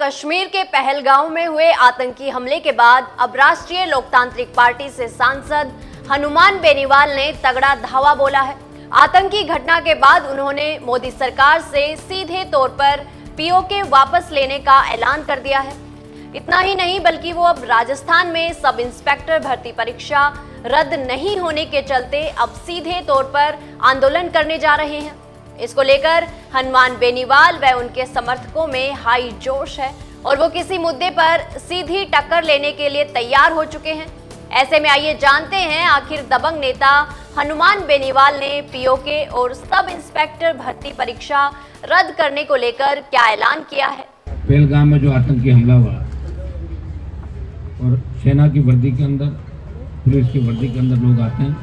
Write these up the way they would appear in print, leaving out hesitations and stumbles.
कश्मीर के पहलगांव में हुए आतंकी हमले के बाद अब राष्ट्रीय लोकतांत्रिक पार्टी से सांसद हनुमान बेनीवाल ने तगड़ा धावा बोला है। आतंकी घटना के बाद उन्होंने मोदी सरकार से सीधे तौर पर पीओके वापस लेने का ऐलान कर दिया है। इतना ही नहीं बल्कि वो अब राजस्थान में सब इंस्पेक्टर भर्ती परीक्षा रद्द नहीं होने के चलते अब सीधे तौर पर आंदोलन करने जा रहे हैं। इसको लेकर हनुमान बेनीवाल व उनके समर्थकों में हाई जोश है और वो किसी मुद्दे पर सीधी टक्कर लेने के लिए तैयार हो चुके हैं। ऐसे में आइए जानते हैं आखिर दबंग नेता हनुमान बेनीवाल ने पीओके और सब इंस्पेक्टर भर्ती परीक्षा रद्द करने को लेकर क्या ऐलान किया है। पहलगाम में जो आतंकी हमला हुआ और सेना की वर्दी के अंदर, पुलिस की वर्दी के अंदर लोग आते हैं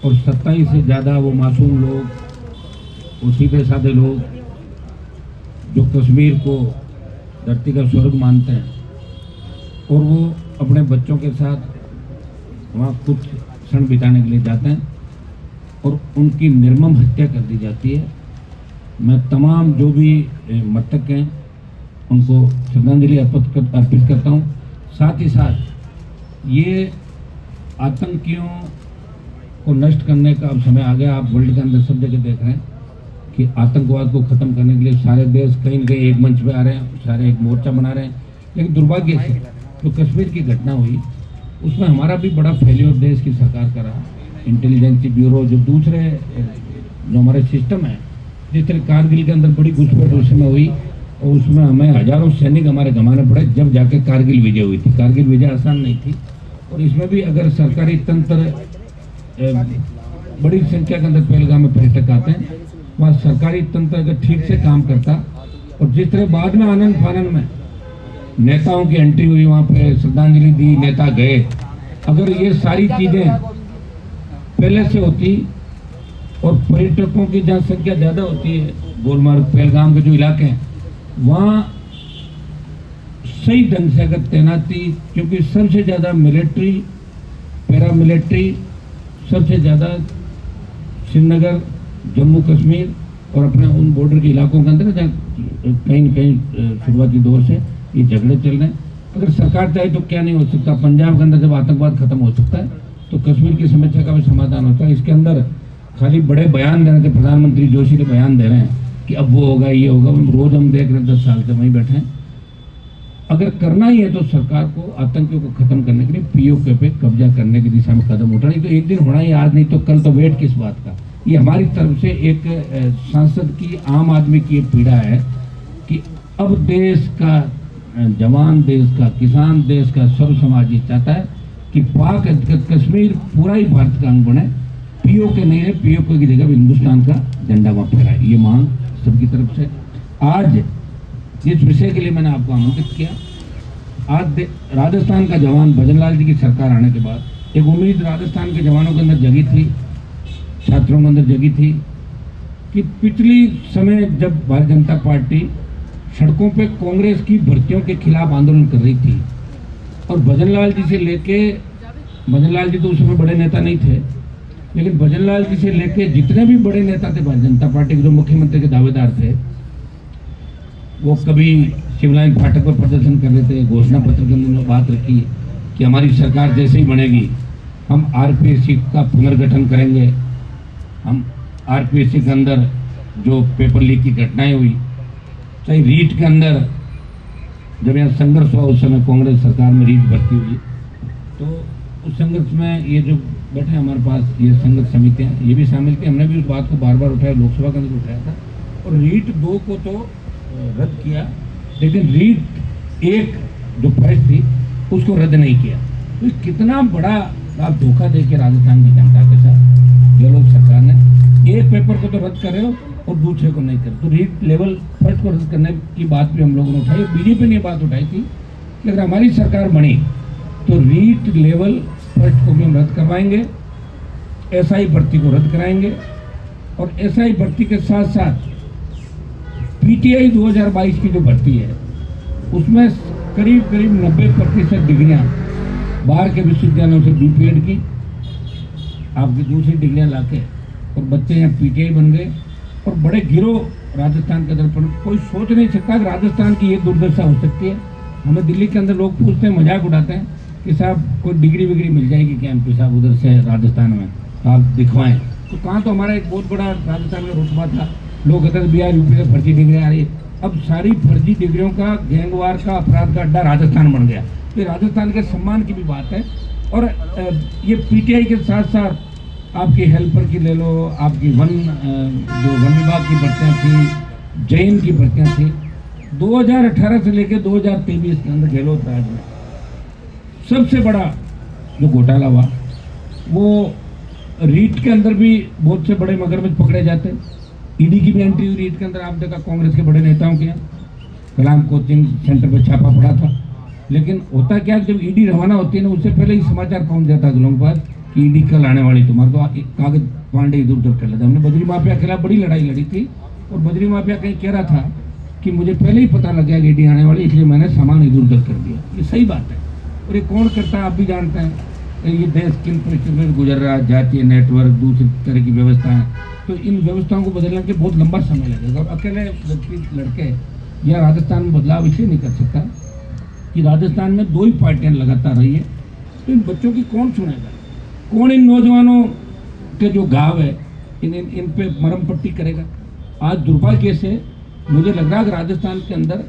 और 27 से ज़्यादा वो मासूम लोग, वो सीधे साधे लोग जो कश्मीर को धरती का स्वर्ग मानते हैं और वो अपने बच्चों के साथ वहाँ कुछ क्षण बिताने के लिए जाते हैं और उनकी निर्मम हत्या कर दी जाती है। मैं तमाम जो भी मृतक हैं उनको श्रद्धांजलि अर्पित करता हूँ। साथ ही साथ ये आतंकियों को नष्ट करने का अब समय आ गया। आप वर्ल्ड के अंदर सब जगह देख रहे हैं कि आतंकवाद को खत्म करने के लिए सारे देश कहीं न कहीं एक मंच पे आ रहे हैं, सारे एक मोर्चा बना रहे हैं। लेकिन दुर्भाग्य से जो कश्मीर की घटना हुई उसमें हमारा भी बड़ा फेल्योर देश की सरकार का रहा। इंटेलिजेंस ब्यूरो जो दूसरे जो हमारे सिस्टम है, जिस तरह कारगिल के अंदर बड़ी घुसपैठ उस समय हुई और उसमें हमें हजारों सैनिक हमारे गंवाने पड़े जब जाके कारगिल विजय हुई थी। कारगिल विजय आसान नहीं थी और इसमें भी अगर सरकारी तंत्र बड़ी संख्या के अंदर पहलगाम में पर्यटक आते हैं, वहाँ सरकारी तंत्र अगर ठीक से काम करता और जिस तरह बाद में आनंद फानंद में नेताओं की एंट्री हुई, वहाँ पे श्रद्धांजलि दी, नेता गए, अगर ये सारी चीजें पहले से होती और पर्यटकों की जहाँ संख्या ज्यादा होती है, गोलमार्ग पहलगाम के जो इलाके हैं वहाँ सही ढंग से अगर तैनाती, क्योंकि सबसे ज्यादा मिलिट्री, पैरामिलिट्री सबसे ज़्यादा श्रीनगर, जम्मू कश्मीर और अपने उन बॉर्डर के इलाकों के अंदर जहाँ कहीं न कहीं शुरुआती दौर से ये झगड़े चल रहे हैं। अगर सरकार चाहे तो क्या नहीं हो सकता। पंजाब के अंदर जब आतंकवाद खत्म हो सकता है तो कश्मीर की समस्या का भी समाधान होता है। इसके अंदर खाली बड़े बयान दे रहे थे, प्रधानमंत्री जोशी ने बयान दे रहे हैं कि अब वो होगा, ये होगा, रोज हम देख रहे हैं 10 साल से वहीं बैठे हैं। अगर करना ही है तो सरकार को आतंकियों को खत्म करने के लिए पीओके पे कब्जा करने की दिशा में कदम उठाना। तो एक दिन होना ही, आज नहीं तो कल, तो वेट किस बात का। ये हमारी तरफ से एक सांसद की, आम आदमी की एक पीड़ा है कि अब देश का जवान, देश का किसान, देश का सर्व समाज ये चाहता है कि पाक कश्मीर पूरा ही भारत का अंग बने। पीओके नहीं है, पीओके की जगह हिंदुस्तान का झंडा वहाँ फहराए, ये मांग सबकी तरफ से। आज जिस विषय के लिए मैंने आपको आमंत्रित किया, आज राजस्थान का जवान भजनलाल जी की सरकार आने के बाद एक उम्मीद राजस्थान के जवानों के अंदर जगी थी, छात्रों के अंदर जगी थी कि पिछली समय जब भारतीय जनता पार्टी सड़कों पे कांग्रेस की भर्तियों के खिलाफ आंदोलन कर रही थी और भजनलाल जी से लेके, भजनलाल जी तो उस समय बड़े नेता नहीं थे, लेकिन भजनलाल जी से लेके जितने भी बड़े नेता थे भारतीय जनता पार्टी के, जो मुख्यमंत्री के दावेदार थे, वो कभी शिवलाइन फाटक पर प्रदर्शन कर रहे थे। घोषणा पत्र के अंदर बात रखी कि हमारी सरकार जैसे ही बनेगी हम आरपीएससी का पुनर्गठन करेंगे। हम आरपीएससी के अंदर जो पेपर लीक की घटनाएं हुई, चाहे रीट के अंदर जब यहाँ संघर्ष हुआ उस समय कांग्रेस सरकार में रीट भर्ती हुई, तो उस संघर्ष में ये जो बैठे हमारे पास ये संघर्ष समितियाँ, ये भी शामिल थी। हमने भी उस बात को बार बार उठाया, लोकसभा के अंदर उठाया था और रीट 2 को तो रद्द किया, लेकिन रीट 1 जो फर्स्ट थी उसको रद्द नहीं किया। तो कितना बड़ा आप धोखा देके राजस्थान की जनता के साथ ये लोग सरकार ने एक पेपर को तो रद्द कर रहे हो और दूसरे को नहीं कर। तो रीट लेवल फर्स्ट को रद्द करने की बात भी हम लोगों ने उठाई, बीजेपी ने बात उठाई थी। लेकिन हमारी सरकार बनी तो रीट लेवल फर्स्ट को भी हम रद्द करवाएंगे, एसआई भर्ती को रद्द कराएंगे और एसआई भर्ती के साथ साथ पीटीआई 2022 की जो भर्ती है उसमें करीब 90% डिग्रियां बाहर के विश्वविद्यालयों से बीपीएड की, आपकी दूसरी डिग्रियां लाके और बच्चे यहाँ पीटीआई बन गए और बड़े गिरोह राजस्थान के अंदर, पर कोई सोच नहीं सकता कि राजस्थान की ये दुर्दशा हो सकती है। हमें दिल्ली के अंदर लोग पूछते हैं, मजाक उड़ाते हैं कि साहब कोई डिग्री विग्री मिल जाएगी क्या एमपी साहब उधर से राजस्थान में, तो आप दिखवाएं। तो कहाँ, तो हमारा एक बहुत बड़ा राजस्थान में रुतबा था, लोग कहते थे बिहार यूपी से फर्जी डिग्रियाँ आ रही है। अब सारी फर्जी डिग्रियों का, गैंगवार का, अपराध का अड्डा राजस्थान बन गया। ये राजस्थान के सम्मान की भी बात है। और ये पीटीआई के साथ साथ आपकी हेल्पर की ले लो, आपकी जो वन विभाग की भर्तियाँ थी, जैन की भर्तियाँ थी, 2018 से लेकर 2023 के अंदर गहलोत राज में सबसे बड़ा जो घोटाला हुआ, वो रीट के अंदर भी बहुत से बड़े मगरमच्छ पकड़े जाते। ईडी की भी एंट्री हुई रीट के अंदर। आप देखा कांग्रेस के बड़े नेताओं के यहाँ कलाम कोचिंग सेंटर पर छापा पड़ा था। लेकिन होता क्या, जब ईडी रवाना होती है ना, उससे पहले ही समाचार पहुंच जाता है लोगों के पास कि ईडी कल आने वाली, तुम्हारे तो कागज पांडे इधर उधर कर लेते। हमने बजरी माफिया के खिलाफ बड़ी लड़ाई लड़ी थी और बजरी माफिया कहीं कह रहा था कि मुझे पहले ही पता लग गया कि ईडी आने वाली, इसलिए मैंने सामान इधर उधर कर दिया। ये सही बात है। और ये कौन करता है आप भी जानते हैं। ये देश किन परिस्थितियों में गुजर रहा है, जातीय नेटवर्क, दूसरी तरह की व्यवस्थाएं, तो इन व्यवस्थाओं को बदलने के बहुत लंबा समय लगेगा। और अकेले व्यक्ति लड़के या राजस्थान में बदलाव इसलिए नहीं कर सकता कि राजस्थान में 2 ही पार्टियां लगातार रही है। तो इन बच्चों की कौन सुनेगा, कौन इन नौजवानों के जो घाव है इन पे मरहम पट्टी करेगा। आज दुर्भाग्य से मुझे लग रहा है कि राजस्थान के अंदर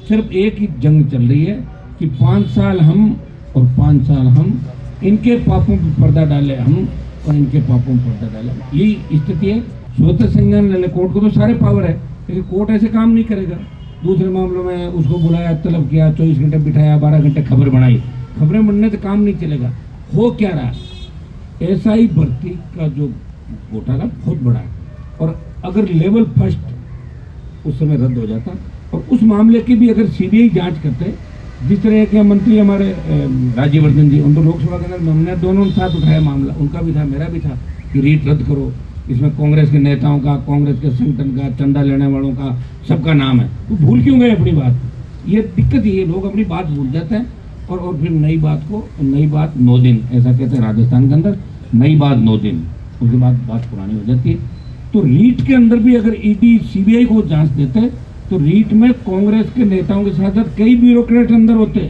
सिर्फ एक ही जंग चल रही है कि 5 साल हम और 5 साल हम, इनके पापों पर पर्दा डाले हम और इनके पापों पर पर्दा डाले। यही स्थिति है। स्वतः संज्ञान लेने, कोर्ट को तो सारे पावर है, लेकिन कोर्ट ऐसे काम नहीं करेगा। दूसरे मामलों में उसको बुलाया, तलब किया, 24 घंटे बिठाया, 12 घंटे खबर बनाई। खबरें बनने से काम नहीं चलेगा। हो क्या रहा है, एसआई भर्ती का जो घोटाला बहुत बड़ा है। और अगर लेवल फर्स्ट उस समय रद्द हो जाता और उस मामले की भी अगर सीबीआई जांच करते, जिस तरह के मंत्री हमारे राज्यवर्धन जी, उनको लोकसभा के अंदर हमने दोनों साथ उठाया मामला, उनका भी था मेरा भी था कि रीट रद्द करो। इसमें कांग्रेस के नेताओं का, कांग्रेस के संगठन का, चंदा लेने वालों का, सबका नाम है। वो भूल क्यों गए अपनी बात? ये दिक्कत ही है, लोग अपनी बात भूल जाते हैं और फिर नई बात 9 दिन, ऐसा कहते हैं राजस्थान के अंदर, नई बात 9 दिन, उसके बाद बात पुरानी हो जाती है। तो रीट के अंदर भी अगर ईडी सीबीआई को जांच देते तो रीट में कांग्रेस के नेताओं के साथ साथ कई ब्यूरोक्रेट अंदर होते,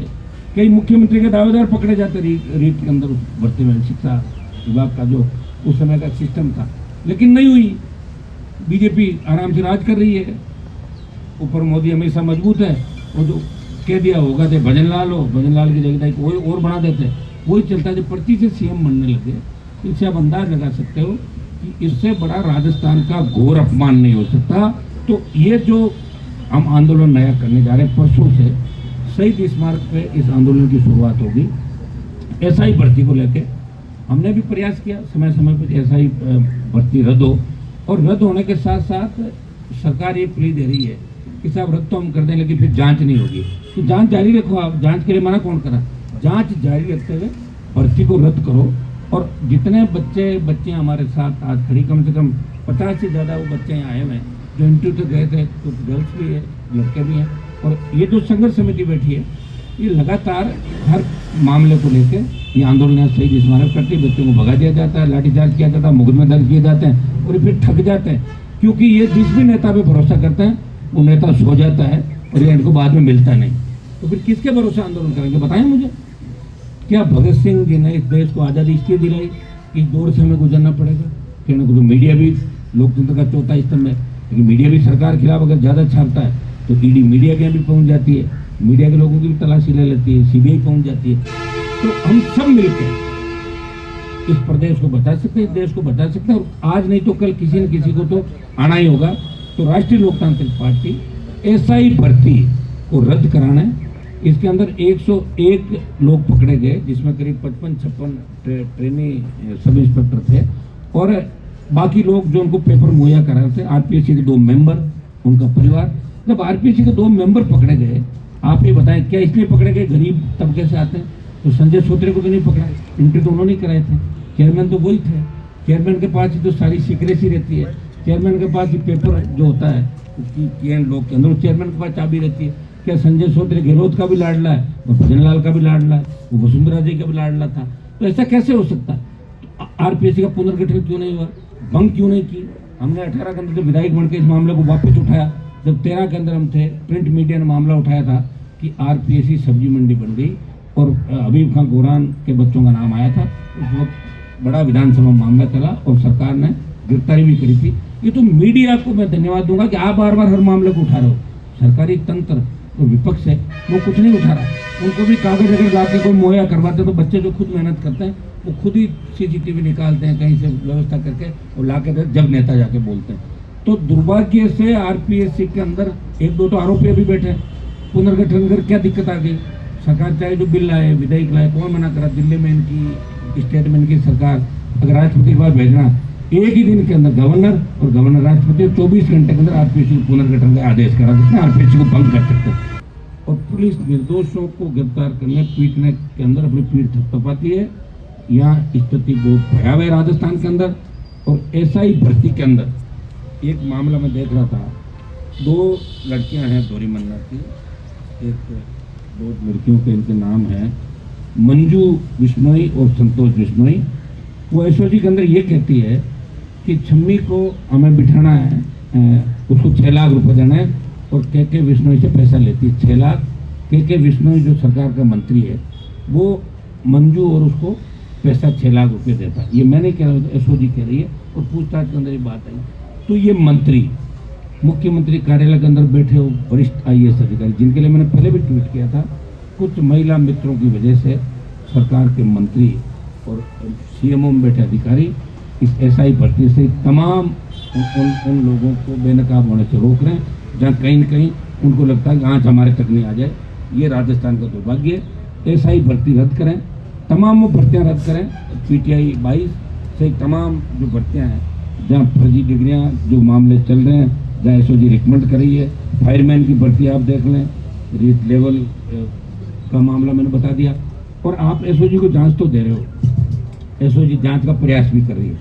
कई मुख्यमंत्री के दावेदार पकड़े जाते रीट के अंदर भर्ती में, शिक्षा विभाग का जो उस समय का सिस्टम था। लेकिन नहीं हुई। बीजेपी आराम से राज कर रही है, ऊपर मोदी हमेशा मजबूत है। और जो कह दिया होगा तो भजन लाल हो, भजन लाल की जगह कोई और बना देते, वही चलता है। जो पर्ची से सीएम बनने लगे, इससे आप अंदाज लगा सकते हो कि इससे बड़ा राजस्थान का घोर अपमान नहीं हो सकता। तो ये जो हम आंदोलन नया करने जा रहे हैं, परसों से शहीद स्मारक पे इस आंदोलन की शुरुआत होगी। एसआई भर्ती को लेके हमने भी प्रयास किया समय समय पर एसआई भर्ती रद्द हो, और रद्द होने के साथ साथ सरकार ये प्ली दे रही है कि साहब रद्द तो हम कर दें लेकिन फिर जांच नहीं होगी। तो जांच जारी रखो। आप जांच के लिए मना कौन करा? जांच जारी रखते हुए भर्ती को रद्द करो। और जितने बच्चे हमारे साथ आज खड़ी, कम से कम 50 से ज़्यादा वो बच्चे यहाँ आए हुए हैं जो इंटरव्यू तक गए थे, कुछ गर्ल्स भी है, लड़के भी हैं। और ये जो संघर्ष समिति बैठी है, ये लगातार हर मामले को लेके ये आंदोलन शहीद स्मारक करती है। बच्चों को भगा दिया जाता है, लाठीचार्ज किया जाता है, मुकदमे दर्ज किए जाते हैं और फिर ठग जाते हैं। क्योंकि ये जिस भी नेता पे भरोसा करते हैं वो नेता सो जाता है और ये इनको बाद में मिलता नहीं। तो फिर किसके भरोसे आंदोलन करेंगे बताएं मुझे? क्या भगत सिंह जी ने इस देश को आज़ादी इसलिए दिलाई? इस दौर से हमें गुजरना पड़ेगा। कहने को तो मीडिया भी लोकतंत्र का चौथा स्तंभ है, लेकिन मीडिया भी सरकार के खिलाफ अगर ज़्यादा छापता है तो ईडी मीडिया के यहाँ भी पहुँच जाती है, मीडिया के लोगों की भी तलाशी ले लेती है, सीबीआई पहुँच जाती है। तो हम सब मिलकर इस प्रदेश को बचा सकते हैं, इस देश को बचा सकते हैं। और आज नहीं तो कल किसी न किसी को तो आना ही होगा। तो राष्ट्रीय लोकतांत्रिक पार्टी एसआई भर्ती को रद्द कराना है। इसके अंदर 101 लोग पकड़े गए, जिसमें करीब 55-56 ट्रेनी सब इंस्पेक्टर थे और बाकी लोग जो उनको पेपर मुहैया करा रहे थे। आरपीएससी के 2 मेंबर, उनका परिवार। जब आरपीएससी के 2 मेंबर पकड़े गए, आप ये बताएं क्या इसलिए पकड़े गए? गरीब तबके से आते हैं। तो संजय सूत्रे को तो नहीं पकड़ा, इंटरव्यू तो उन्होंने कराए थे, चेयरमैन तो वही थे। चेयरमैन के पास ही तो सारी सीक्रेसी रहती है, चेयरमैन के पास ही पेपर जो होता है उसकी लोग के अंदर चेयरमैन के पास चाबी रहती है। क्या संजय सूत्रे गहलोत का भी लाडला है और भजन लाल का भी लाडला है, वो वसुंधरा जी का भी लाडला था? तो ऐसा कैसे हो सकता है? तो आरपीएससी का पुनर्गठन क्यों नहीं हुआ? भंग क्यों नहीं की? हमने 18 के अंदर जब विधायक बन के इस मामले को वापस उठाया, जब 13 के अंदर हम थे, प्रिंट मीडिया ने मामला उठाया था कि आरपीएससी सब्जी मंडी बन गई और हबीब खां गोरान के बच्चों का नाम आया था। उस वक्त बड़ा विधानसभा मामला चला और सरकार ने गिरफ्तारी भी करी थी। ये तो मीडिया को मैं धन्यवाद दूंगा कि आप बार बार हर मामले को उठा रहे हो। सरकारी तंत्र जो विपक्ष है वो कुछ नहीं उठा रहा। उनको भी कागज अगर ला के कोई मुहैया करवाते तो बच्चे जो खुद मेहनत करते हैं वो खुद ही सीसीटीवी निकालते हैं कहीं से व्यवस्था करके और ला के जब नेता जाके बोलते हैं। तो दुर्भाग्य से आरपीएससी के अंदर एक दो तो आरोपी अभी बैठे, पुनर्गठन कर क्या दिक्कत आ गई? सरकार चाहे जो बिल लाए, विधेयक लाए, कौन मना करा? दिल्ली में इनकी स्टेटमेंट की सरकार अगर राष्ट्रपति के पास भेजना, एक ही दिन के अंदर गवर्नर और गवर्नर राष्ट्रपति 24 घंटे के अंदर आरपीएससी को पुनर्गठन का आदेश करा सकते हैं, आरपीएससी को भंग कर सकते हैं। और पुलिस निर्दोषों को गिरफ्तार करने पीटने के अंदर अपनी पीठ थपथपाती है। यहाँ स्थिति बहुत भयावह है राजस्थान के अंदर। और एसआई भर्ती के अंदर एक मामला मैं देख रहा था, 2 लड़कियां हैं दोरी मन्ना की, एक 2 लड़कियों के इनके नाम हैं मंजू बिश्नोई और संतोष बिश्नोई। वो एसओजी के अंदर ये कहती है कि छम्मी को हमें बिठाना है, उसको 6 लाख रुपए देना है और के बिश्नोई से पैसा लेती है 6 लाख। के बिश्नोई जो सरकार का मंत्री है वो मंजू और उसको पैसा 6 लाख रुपए देता है। ये मैंने कह रहा हूँ, एसओजी कह रही है और पूछताछ के अंदर ये बात आई। तो ये मंत्री मुख्यमंत्री कार्यालय के अंदर बैठे हो वरिष्ठ आईएएस अधिकारी, जिनके लिए मैंने पहले भी ट्वीट किया था, कुछ महिला मित्रों की वजह से सरकार के मंत्री और सीएमओ में बैठे अधिकारी इस एसआई भर्ती से तमाम उन लोगों को बेनकाब होने से रोक रहे हैं, जहाँ कहीं न कहीं उनको लगता है कि आँच हमारे तक नहीं आ जाए। ये राजस्थान का दुर्भाग्य है। एसआई भर्ती रद्द करें, तमाम वो भर्तियाँ रद्द करें। PTI 22 से तमाम जो भर्तियाँ हैं जहाँ फर्जी डिग्रियाँ जो मामले चल रहे हैं, जहाँ एसओजी रिकमेंड कर रही है, फायरमैन की भर्ती आप देख लें, रीट लेवल का मामला मैंने बता दिया। और आप एसओजी को जांच तो दे रहे हो, एसओजी जांच का प्रयास भी कर रही है,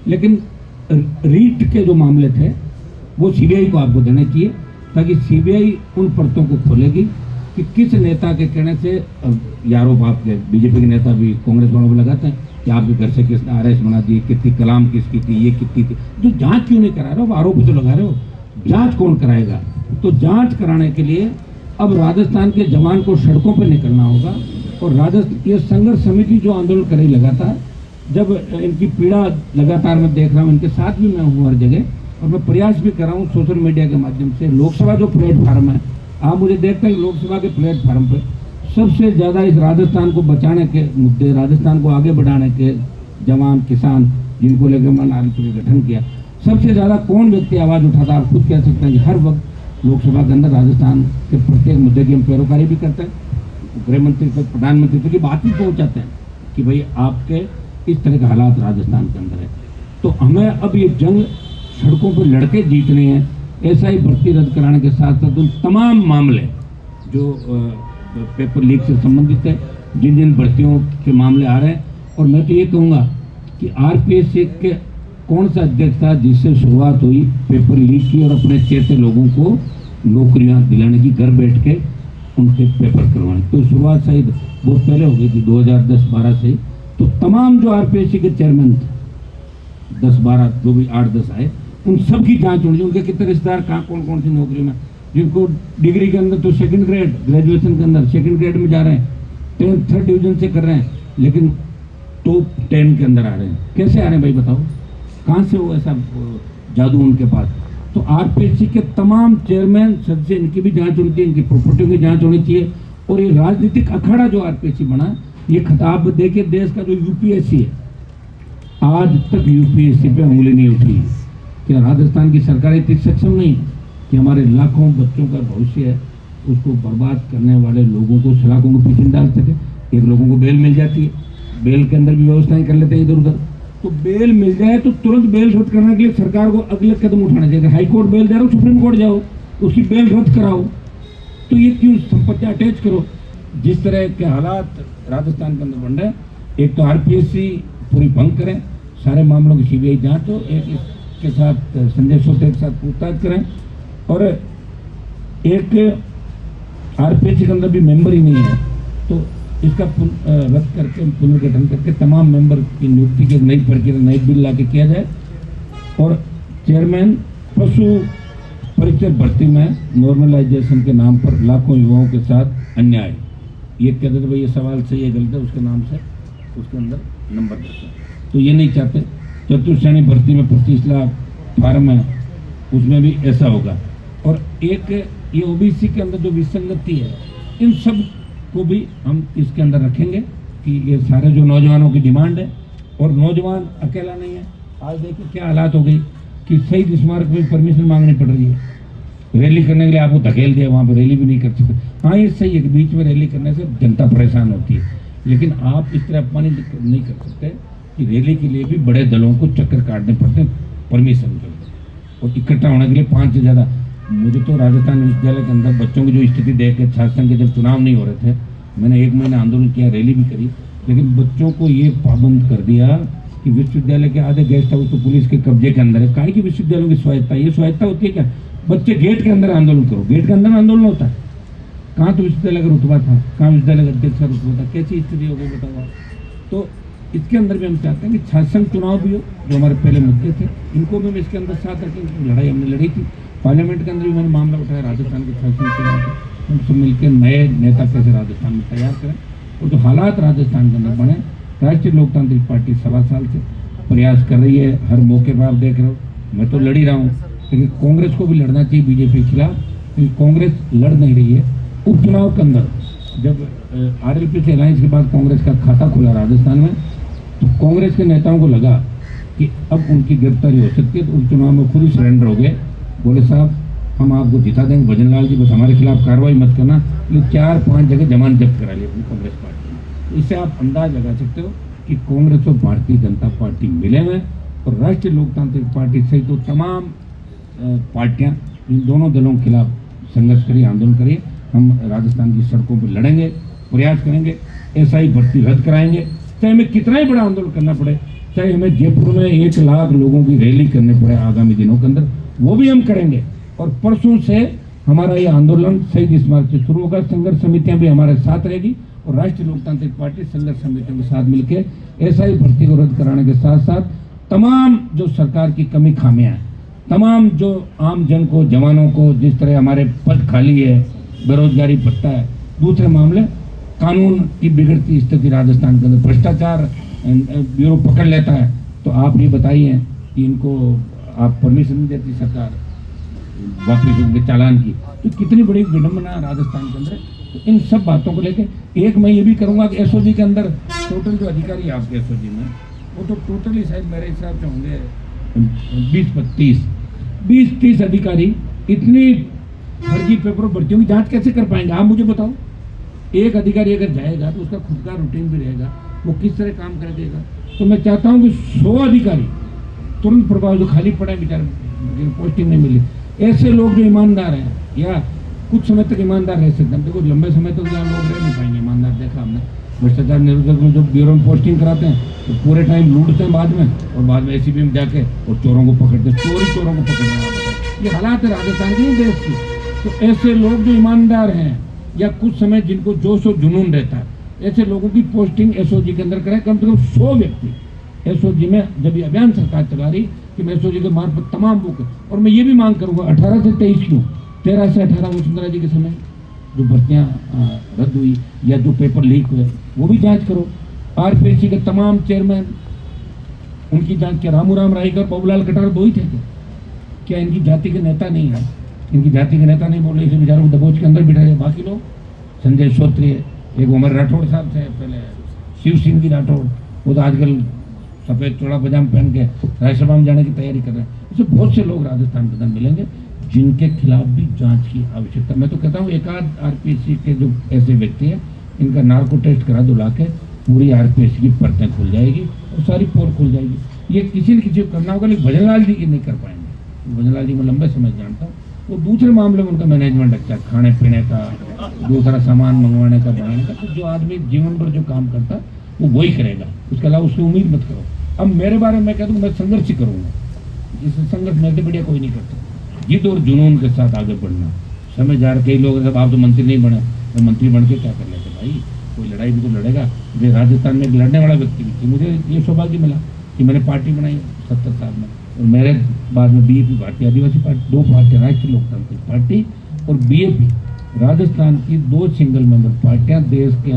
लेकिन रीट के जो मामले थे वो सीबीआई को आपको देने चाहिए, ताकि सीबीआई उन परतों को खोलेगी कि किस नेता के कहने से आरोप आपके बीजेपी के नेता भी कांग्रेस वालों को लगाते हैं कि आपके घर से किसने आरएस बना दिए, कितनी कलाम किसकी थी, ये कितनी थी। तो जांच क्यों नहीं करा रहे हो? आरोप तो लगा रहे हो, जांच कौन कराएगा? तो जांच कराने के लिए अब राजस्थान के जवान को सड़कों पर निकलना होगा। और राजस्थान ये संघर्ष समिति जो आंदोलन कर रही लगातार, जब इनकी पीड़ा लगातार मैं देख रहा हूँ, इनके साथ भी मैं हूँ हर जगह, और मैं प्रयास भी कर रहा हूँ सोशल मीडिया के माध्यम से। लोकसभा जो प्लेटफार्म है, आप मुझे देखते हैं लोकसभा के प्लेटफार्म पे सबसे ज़्यादा इस राजस्थान को बचाने के मुद्दे, राजस्थान को आगे बढ़ाने के जवान किसान जिनको लेकर मैंने आरपीएससी का गठन किया, सबसे ज़्यादा कौन व्यक्ति आवाज़ उठाता? आप खुद कह सकते हैं कि हर वक्त लोकसभा के अंदर राजस्थान के प्रत्येक मुद्दे की हम पैरोकारी भी करते हैं, गृह मंत्री तक प्रधानमंत्री तक की बात भी पहुँचाते हैं कि भाई आपके इस तरह के हालात राजस्थान के अंदर है। तो हमें अब ये जंग सड़कों पर लड़के जीतने हैं। एसआई भर्ती रद्द कराने के साथ साथ उन तमाम मामले जो पेपर लीक से संबंधित है, जिन जिन भर्तियों के मामले आ रहे हैं, और मैं तो ये कहूँगा कि आरपीएससी के कौन सा अध्यक्ष था जिससे शुरुआत हुई पेपर लीक की और अपने चेते लोगों को नौकरियां दिलाने की, घर बैठ के उनके पेपर करवाने। तो शुरुआत शायद बहुत पहले हो गई थी 2010-12 से। तो तमाम जो आरपीएससी के चेयरमैन थे 10-12 जो भी 8-10 आए, उन सब की जांच होनी चाहिए। उनके कितने रिश्तेदार कहाँ कौन कौन सी नौकरी में, जिनको डिग्री के अंदर तो सेकंड ग्रेड, ग्रेजुएशन के अंदर सेकंड ग्रेड में जा रहे हैं, 10th 3rd डिवीजन से कर रहे हैं, लेकिन टॉप 10 के अंदर आ रहे हैं। कैसे आ रहे हैं भाई बताओ? कहाँ से वो ऐसा जादू उनके पास? तो आरपीएससी के तमाम चेयरमैन सदस्य, इनकी भी जांच होनी चाहिए, इनकी प्रॉपर्टी की जांच होनी चाहिए। और ये राजनीतिक अखाड़ा जो आरपीएससी बना, ये खिताब दे के देश का जो यूपीएससी है, आज तक यूपीएससी पे उंगली नहीं उठी। क्या राजस्थान की सरकार इतनी सक्षम नहीं कि हमारे लाखों बच्चों का भविष्य है उसको बर्बाद करने वाले लोगों को सलाखों को पीछे डाल सके? एक लोगों को बेल मिल जाती है, बेल के अंदर भी व्यवस्थाएं कर लेते हैं इधर उधर। तो बेल मिल जाए तो तुरंत बेल रद्द करने के लिए सरकार को अगले कदम उठाना चाहिए। हाई कोर्ट बेल दे रहा हो, सुप्रीम कोर्ट जाओ, उसकी बेल रद्द कराओ। तो ये क्यों संपत्ति अटैच करो? जिस तरह के हालात राजस्थान के अंदर बन रहे हैं, एक तो आरपीएससी पूरी भंग करें, सारे मामलों की सीबीआई जांच हो, एक इसके साथ संजय सोते के साथ पूछताछ करें, और एक आरपीएससी के अंदर भी मेंबर ही नहीं है तो इसका रद्द करके पुनर्गठन करके तमाम मेंबर की नियुक्ति की नई प्रक्रिया, नई बिल ला के किया जाए। और चेयरमैन पशु परिचय भर्ती में नॉर्मलाइजेशन के नाम पर लाखों युवाओं के साथ अन्याय। ये कहते थे भाई ये सवाल सही है गलत है, उसके नाम से उसके अंदर नंबर देते हैं। तो ये नहीं चाहते। चतुर्श्रेणी भर्ती में 25 लाख फार्म है, उसमें भी ऐसा होगा। और एक ये ओबीसी के अंदर जो विसंगति है, इन सब को भी हम इसके अंदर रखेंगे कि ये सारे जो नौजवानों की डिमांड है। और नौजवान अकेला नहीं है। आज देखिए क्या हालात हो गई कि शहीद स्मारक में परमिशन मांगनी पड़ रही है। रैली करने के लिए आपको धकेल दिया, वहाँ पर रैली भी नहीं कर सकते। हाँ ये सही है कि बीच में रैली करने से जनता परेशान होती है, लेकिन आप इस तरह अपमानित नहीं कर सकते कि रैली के लिए भी बड़े दलों को चक्कर काटने पड़ते हैं परमिशन के लिए, और इकट्ठा होने के लिए 5 से ज़्यादा। मुझे तो राजस्थान विश्वविद्यालय के अंदर बच्चों की जो स्थिति देख के छात्र संघ के जब चुनाव नहीं हो रहे थे, मैंने 1 महीना आंदोलन किया, रैली भी करी, लेकिन बच्चों को ये पाबंद कर दिया कि विश्वविद्यालय के आधे गेस्ट हाउस तो पुलिस के कब्जे के अंदर है। काहे की विश्वविद्यालयों की स्वायत्ता, ये स्वायत्ता होती है क्या? बच्चे गेट के अंदर आंदोलन करो, गेट के अंदर आंदोलन होता है। कहाँ तो विश्वविद्यालय का रुतबा था, कहाँ विश्वविद्यालय का अध्यक्ष का रुतबा था, कैसी स्थिति होगी बताओ आप। तो इसके अंदर भी हम चाहते हैं कि छात्र संघ चुनाव भी हो, जो हमारे पहले मुद्दे थे, इनको भी हम इसके अंदर साथ रखेंगे। लड़ाई हमने लड़ी थी पार्लियामेंट के अंदर भी, मैंने मामला उठाया राजस्थान के छात्र संघ चुनाव के। हम सब मिलकर नए नेता कैसे राजस्थान में तैयार करें, और जो हालात राजस्थान के अंदर बने। राष्ट्रीय लोकतांत्रिक पार्टी 1.25 साल से प्रयास कर रही है, हर मौके पर आप देख रहे हो। मैं तो लड़ ही रहा हूँ, लेकिन कांग्रेस को भी लड़ना चाहिए बीजेपी के खिलाफ, क्योंकि कांग्रेस लड़ नहीं रही है। उपचुनाव के अंदर जब आरएलपी से अलायंस के बाद कांग्रेस का खाता खुला राजस्थान में, तो कांग्रेस के नेताओं को लगा कि अब उनकी गिरफ्तारी हो सकती है, तो उपचुनाव में खुद ही सरेंडर हो गए। बोले साहब हम आपको जिता देंगे, भजन लाल जी बस हमारे खिलाफ कार्रवाई मत करना। ये 4-5 जगह जमानत जब्त करा ली अपनी कांग्रेस पार्टी ने। इससे आप अंदाज लगा सकते हो कि कांग्रेस और भारतीय जनता पार्टी मिले हुए, और राष्ट्रीय लोकतांत्रिक पार्टी सहित तो तमाम पार्टियां इन दोनों दलों के खिलाफ संघर्ष करिए, आंदोलन करिए। हम राजस्थान की सड़कों पर लड़ेंगे, प्रयास करेंगे, एसआई भर्ती रद्द कराएंगे, चाहे हमें कितना ही बड़ा आंदोलन करना पड़े, चाहे हमें जयपुर में 1 लाख लोगों की रैली करनी पड़े आगामी दिनों के अंदर, वो भी हम करेंगे। और परसों से हमारा ये आंदोलन शहीद स्मारक से शुरू होगा। संघर्ष समितियां भी हमारे साथ रहेगी, और राष्ट्रीय लोकतांत्रिक पार्टी संघर्ष समितियों के साथ मिलकर एसआई भर्ती को रद्द कराने के साथ साथ तमाम जो सरकार की कमी खामियां हैं, तमाम जो आम जन को, जवानों को, जिस तरह हमारे पद खाली है, बेरोजगारी भत्ता है, दूसरे मामले कानून की बिगड़ती स्थिति राजस्थान के अंदर, भ्रष्टाचार ब्यूरो पकड़ लेता है, तो आप ये बताइए कि इनको आप परमिशन नहीं देती सरकार वापिस उनके चालान की, तो कितनी बड़ी विडंबना राजस्थान के अंदर। तो इन सब बातों को लेकर एक मैं ये भी करूँगा कि एसओजी के अंदर टोटल जो अधिकारी आपके एसओजी में, वो तो टोटली शायद मेरे हिसाब से होंगे 20-30 अधिकारी। इतनी फर्जी पेपरों भर्तियों की जांच कैसे कर पाएंगे आप मुझे बताओ। एक अधिकारी अगर जाएगा तो उसका खुद का रूटीन भी रहेगा, वो किस तरह काम कर देगा। तो मैं चाहता हूँ कि 100 अधिकारी तुरंत प्रभाव, जो खाली पड़े बेचारे पोस्टिंग नहीं मिली, ऐसे लोग जो ईमानदार हैं या कुछ समय तक ईमानदार रह सकते हैं। देखो लंबे समय तक यहाँ लोग रह नहीं पाएंगे ईमानदार, देखा हमने भ्रष्टाचार निरोधक में जो ब्यूरो में पोस्टिंग कराते हैं तो पूरे टाइम लूटते हैं बाद में, और बाद में एसीबी में जाके और चोरों को पकड़ते हैं, चोरों को पकड़ रहे हैं। ये हालात है राजस्थान के देश की। तो ऐसे लोग जो ईमानदार हैं या कुछ समय जिनको जोश और जुनून रहता है, ऐसे लोगों की पोस्टिंग एसओजी के अंदर कराए। कम से कम 100 व्यक्ति एसओजी में, जब ये अभियान सरकार चला रही कि मैं एसओजी के मार्फत तमाम बुक, और मैं ये भी मांग करूँगा 18 से 23 क्यों, 13 से 18 वसुंधरा जी के समय जो भर्तियाँ रद्द हुई या जो पेपर लीक हुए, वो भी जांच करो। आरपीएससी के तमाम चेयरमैन, उनकी जांच क्या रामू राम रायकर, बाबूलाल कटार 2 ही थे क्या? इनकी जाति के नेता नहीं है, इनकी जाति के नेता नहीं बोल रहे, इसे बेचारों को दबोच के अंदर बिठा रहे। बाकी लोग संजय श्रोत्रिय, एक उमर राठौड़ साहब थे पहले, शिव सिंह की राठौड़, वो तो आजकल सफ़ेद चौड़ा पजामा पहन के राज्यसभा में जाने की तैयारी कर रहे हैं। ऐसे बहुत से लोग राजस्थान के अंदर मिलेंगे जिनके खिलाफ भी जांच की आवश्यकता। मैं तो कहता हूँ एक आध आरपीएससी के जो ऐसे व्यक्ति हैं, इनका नार्को टेस्ट करा दो लाके, पूरी आरपीएससी की परतें खुल जाएगी और सारी पोल खुल जाएगी। ये किसी न किसी को करना होगा, लेकिन भजन लाल जी की नहीं कर पाएंगे। भजन लाल जी मैं लंबे समय जानता हूँ, वो दूसरे मामले में उनका मैनेजमेंट अच्छा है, खाने पीने का, दूसरा सामान मंगवाने का, बनाने का। तो जो आदमी जीवन भर जो काम करता वो वही करेगा, उसके अलावा उसकी उम्मीद मत करो। अब मेरे बारे में मैं कहता हूँ मैं संघर्ष ही करूँगा, जिससे संघर्ष मेरे से बढ़िया कोई नहीं करता। जिद और जुनून के साथ आगे बढ़ना। समझ जा रहे कई लोग जब आप तो मंत्री नहीं बने, तो मंत्री बन के क्या कर लेते भाई, कोई लड़ाई भी तो लड़ेगा। मुझे राजस्थान में एक लड़ने वाला व्यक्ति भी थी, मुझे ये सौभाग्य मिला कि मैंने पार्टी बनाई 70 साल में। और मेरे बाद में बीएपी भारतीय आदिवासी पार्टी, 2 पार्टियां राष्ट्रीय लोकतांत्रिक पार्टी और बीएपी राजस्थान की 2 सिंगल मेंबर पार्टियां देश के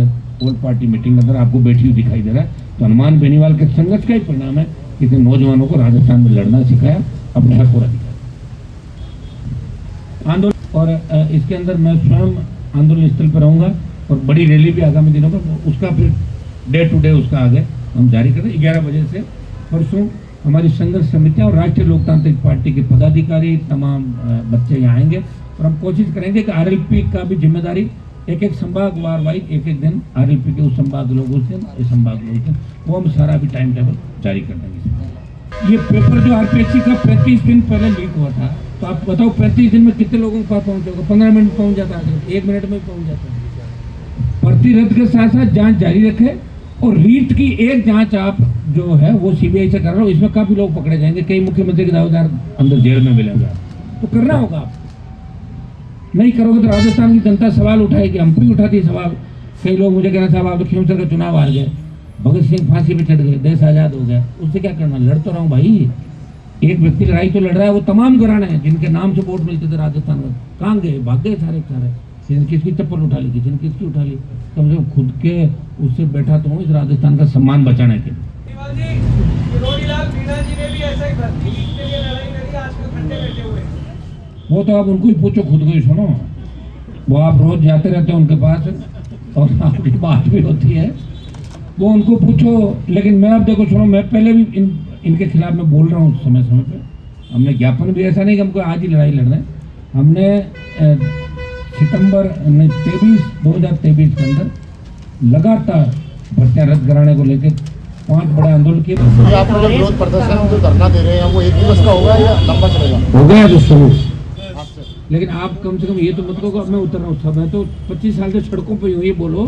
ऑल पार्टी मीटिंग में अंदर आपको बैठी हुई दिखाई दे रहा है। तो हनुमान बेनीवाल के संघर्ष का ही परिणाम है कि इसने नौजवानों को राजस्थान में लड़ना सिखाया, अपने हक को दिखाया आंदोलन। और इसके अंदर मैं स्वयं आंदोलन स्थल पर रहूंगा और बड़ी रैली भी आगामी दिनों में, उसका फिर डे टू डे उसका आगे हम जारी करें। 11 बजे से परसों हमारी संघर्ष समितियां और राष्ट्रीय लोकतांत्रिक पार्टी के पदाधिकारी तमाम बच्चे यहाँ आएंगे और हम कोशिश करेंगे कि आरएलपी का भी जिम्मेदारी एक संभाग वार वाइज एक दिन आरएलपी के उस संभाग लोगों से, इस संभाग लोगों से, वो हम सारा भी टाइम टेबल जारी कर देंगे। ये पेपर जो आरपीएससी का 35 दिन पहले लीक हुआ था, तो आप बताओ 35 दिन में कितने लोगों के पास पहुंचेगा? 15 मिनट पहुंच जाता है, 1 मिनट में पहुंच जाता है। भर्ती रद्द के साथ साथ जांच जारी रखें और रीट की एक जांच आप जो है वो सीबीआई से कर रहे हो, इसमें काफी लोग पकड़े जाएंगे, कई मुख्यमंत्री के दावेदार अंदर जेल में मिलेंगे। तो करना होगा, आप नहीं करोगे तो राजस्थान की जनता सवाल उठाएगी, हम भी उठाती सवाल। कई लोग मुझे कहना साहब आप तो खेमसर का चुनाव हार गए, भगत सिंह फांसी पे चढ़ गए, देश आजाद हो गया, उससे क्या करना? लड़ तो रहा हूँ भाई, एक व्यक्ति लड़ाई तो लड़ रहा है, वो तमाम घराने हैं जिनके नाम से वोट मिलते थे राजस्थान में, कहाँ गए? भाग गए सारे सारे। किसी ने किसकी चप्पल उठा ली, किसी ने किसकी उठा ली। कम से कम खुद के उससे बैठा तो हूँ इस राजस्थान का सम्मान बचाने के लिए। वो तो आप उनको ही पूछो, खुद को ही सुनो, वो आप रोज जाते रहते हैं उनके पास और आपकी बात भी होती है, वो उनको पूछो। लेकिन मैं अब देखो सुनो, मैं पहले भी इनके खिलाफ मैं बोल रहा हूँ समय समय पे। हमने ज्ञापन भी, ऐसा नहीं कि हमको आज ही लड़ाई लड़ना है, हमने सितंबर 2023 के अंदर लगातार भर्तियां रद्द कराने को लेकर 5 बड़े आंदोलन किए। आप लोग विरोध प्रदर्शन जो धरना दे रहे हैं वो 1 दिवस का होगा या लंबा चलेगा? हो गया तो शुरू, लेकिन आप कम से कम ये तो मत कहो मैं उतर रहा हूँ। सब है तो 25 साल से सड़कों पर यूँ, ये बोलो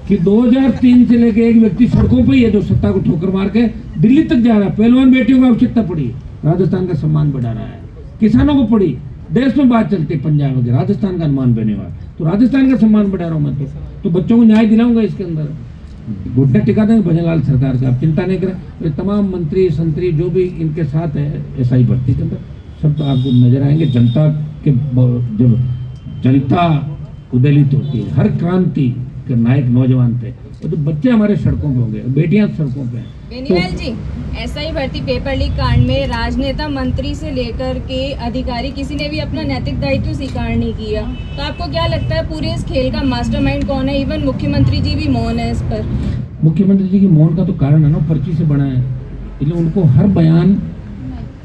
कि 2003 से लेके एक व्यक्ति सड़कों पे ही है जो सत्ता को ठोकर मार के दिल्ली तक जा रहा है। पहलवान बेटियों को आवश्यकता पड़ी, राजस्थान का सम्मान बढ़ा रहा है। किसानों को पड़ी, देश में बात चलती है पंजाब वगैरह, राजस्थान का हनुमान बेनीवाल, तो राजस्थान का सम्मान बढ़ा रहा हूँ मैं। तो बच्चों को न्याय दिलाऊंगा इसके अंदर, घुटने टिका देंगे भजनलाल सरकार का, आप चिंता नहीं करें। तो तमाम मंत्री संतरी जो भी इनके साथ है एसआई भर्ती के अंदर, सब तो आपको नजर आएंगे। जनता के जब जनता उदलित होती है, हर क्रांति के नायक नौजवान थे, तो बच्चे हमारे सड़कों पे होंगे, बेटियां सड़कों पे हैं। बेनीवाल जी, एसआई भर्ती पेपर लीक कांड में राजनेता, मंत्री से लेकर के अधिकारी किसी ने भी अपना नैतिक दायित्व स्वीकार नहीं किया, तो आपको क्या लगता है पूरे इस खेल का मास्टरमाइंड कौन है? इवन मुख्यमंत्री जी भी मौन है इस पर। मुख्यमंत्री जी की मौन का तो कारण है ना, पर्ची से बना है, इसलिए उनको हर बयान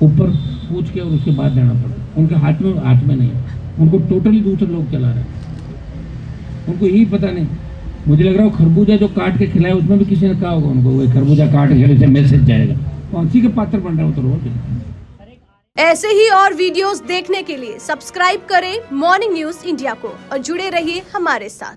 ऊपर पूछ के और उसके बाद देना पड़ता है। उनके हाथ में नहीं है, उनको टोटली दूसरे लोग चला रहे हैं, उनको यही पता नहीं। मुझे लग रहा है खरबूजा जो काट के खिलाए उसमें भी किसी ने कहा होगा उनको, वो खरबूजा काट के खिलाए से मैसेज जाएगा, कौन सी के पात्र बन रहा है वो तो रोज। ऐसे ही और वीडियोस देखने के लिए सब्सक्राइब करें मॉर्निंग न्यूज इंडिया को और जुड़े रहिए हमारे साथ।